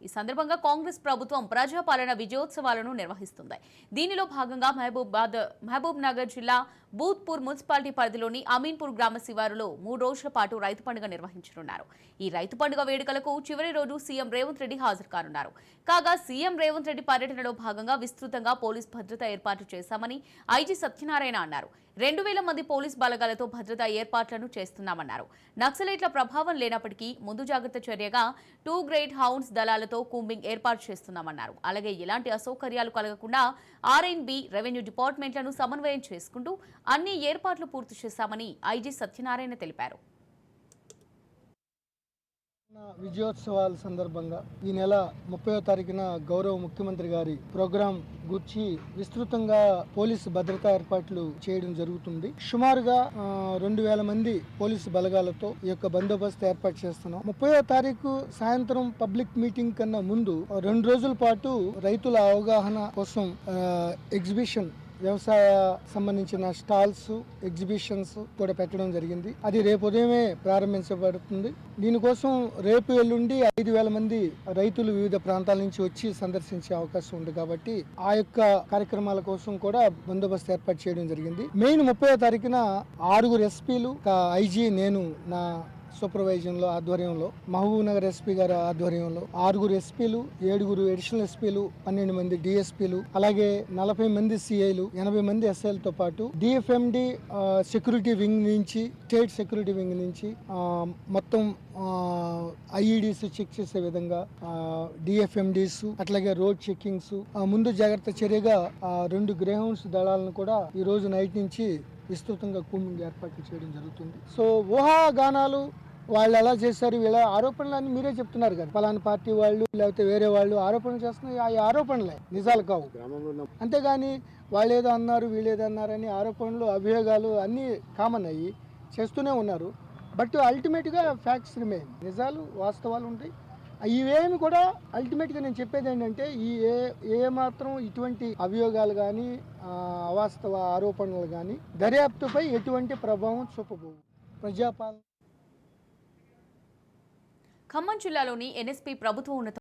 ఈ సందర్భంగా కాంగ్రెస్ ప్రభుత్వం ప్రజాపాలన విజయోత్సవాలను నిర్వహిస్తుంది. దీనిలో భాగంగా మహబూబ్ నగర్ జిల్లా బూత్పూర్ మున్సిపాలిటీ పరిధిలోని అమీన్పూర్ గ్రామ శివారులో 3 రోజుల పాటు రైతు పండుగ నిర్వహించనున్నారు. ఈ రైతు పండుగ వేడుకలకు చివరి రోజు సీఎం రేవంత్ రెడ్డి హాజరు కానున్నారు. కాగా సీఎం రేవంత్ రెడ్డి పర్యటనలో భాగంగా విస్తృతంగా పోలీస్ భద్రత ఏర్పాటు చేశామని ఐజీ సత్యనారాయణ అన్నారు. 2000 మంది పోలీస్ బలగాలతో భద్రతా ఏర్పాట్లను చేస్తున్నామన్నారు. నక్సలైట్ల ప్రభావం లేనప్పటికీ ముందు జాగ్రత్త చర్యగా 2 గ్రేడ్ హౌండ్స్ దళాలతో కూంబింగ్ ఏర్పాటు చేస్తున్నామన్నారు. అలాగే ఎలాంటి అసౌకర్యాలు కలగకుండా ఆర్ఎండ్బి రెవెన్యూ డిపార్ట్మెంట్లను సమన్వయం చేసుకుంటూ అన్ని ఏర్పాట్లు పూర్తి చేశామని ఐజీ సత్యనారాయణ తెలిపారు. విజయోత్సవాల సందర్భంగా ఈ నెల 30వ తారీఖున గౌరవ ముఖ్యమంత్రి గారి ప్రోగ్రాం గురించి విస్తృతంగా పోలీసు భద్రతా ఏర్పాట్లు చేయడం జరుగుతుంది. సుమారుగా 2000 మంది పోలీసు బలగాలతో ఈ యొక్క బందోబస్తు ఏర్పాటు చేస్తున్నాం. 30వ తారీఖు సాయంత్రం పబ్లిక్ మీటింగ్ కన్నా ముందు 2 రోజుల పాటు రైతుల అవగాహన కోసం ఎగ్జిబిషన్ వ్యవసాయ సంబంధించిన స్టాల్స్ ఎగ్జిబిషన్స్ కూడా పెట్టడం జరిగింది. అది రేపు ఉదయమే ప్రారంభించబడుతుంది. దీనికోసం రేపు ఎల్లుండి 5000 మంది రైతులు వివిధ ప్రాంతాల నుంచి వచ్చి సందర్శించే అవకాశం ఉంది కాబట్టి ఆ యొక్క కార్యక్రమాల కోసం కూడా బందోబస్తు ఏర్పాటు చేయడం జరిగింది. మెయిన్ 30వ తారీఖున 6 ఎస్పీలు ఐజీ నేను నా సూపర్వైజన్ లో ఆధ్వర్యంలో మహబూబ్ నగర్ ఎస్పీ గారి ఆధ్వర్యంలో 6 ఎస్పీలు 7 అడిషనల్ ఎస్పీలు 12 మంది డిఎస్పీలు అలాగే 40 మంది సిఐలు 80 మంది ఎస్ఐలతో పాటు డిఎఫ్ఎండి సెక్యూరిటీ వింగ్ నుంచి స్టేట్ సెక్యూరిటీ వింగ్ నుంచి మొత్తం ఐఈడీస్ చెక్ చేసే విధంగా డిఎఫ్ఎండీస్ అట్లాగే రోడ్ చెక్కింగ్స్ ముందు జాగ్రత్త చర్యగా 2 గ్రేహౌండ్స్ దళాలను కూడా ఈ రోజు నైట్ నుంచి విస్తృతంగా కూంబింగ్ ఏర్పాట్లు చేయడం జరుగుతుంది. సో ఊహాగానాలు వాళ్ళు ఎలా చేశారు వీళ్ళ ఆరోపణలన్నీ మీరే చెప్తున్నారు కదా, పలానా పార్టీ వాళ్ళు లేకపోతే వేరే వాళ్ళు ఆరోపణలు చేస్తున్నారు. ఆ ఆరోపణలే నిజాలు కావు. అంతేగాని వాళ్ళు ఏదో అన్నారు వీళ్ళు ఏదో అన్నారని ఆరోపణలు అభియోగాలు అన్నీ కామన్ అయ్యి చేస్తూనే ఉన్నారు. బట్ అల్టిమేట్గా ఫ్యాక్ట్స్ రిమైన్, నిజాలు వాస్తవాలు ఉంటాయి. ఇవేమి కూడా అల్టిమేట్గా నేను చెప్పేది ఏంటంటే ఏ మాత్రం ఇటువంటి అభియోగాలు కానీ అవాస్తవ ఆరోపణలు కానీ దర్యాప్తుపై ఎటువంటి ప్రభావం చూపబోవు. ప్రజాపాలన ఖమ్మం జిల్లాలోని ఎన్ఎస్పీ ప్రభుత్వ ఉన్నత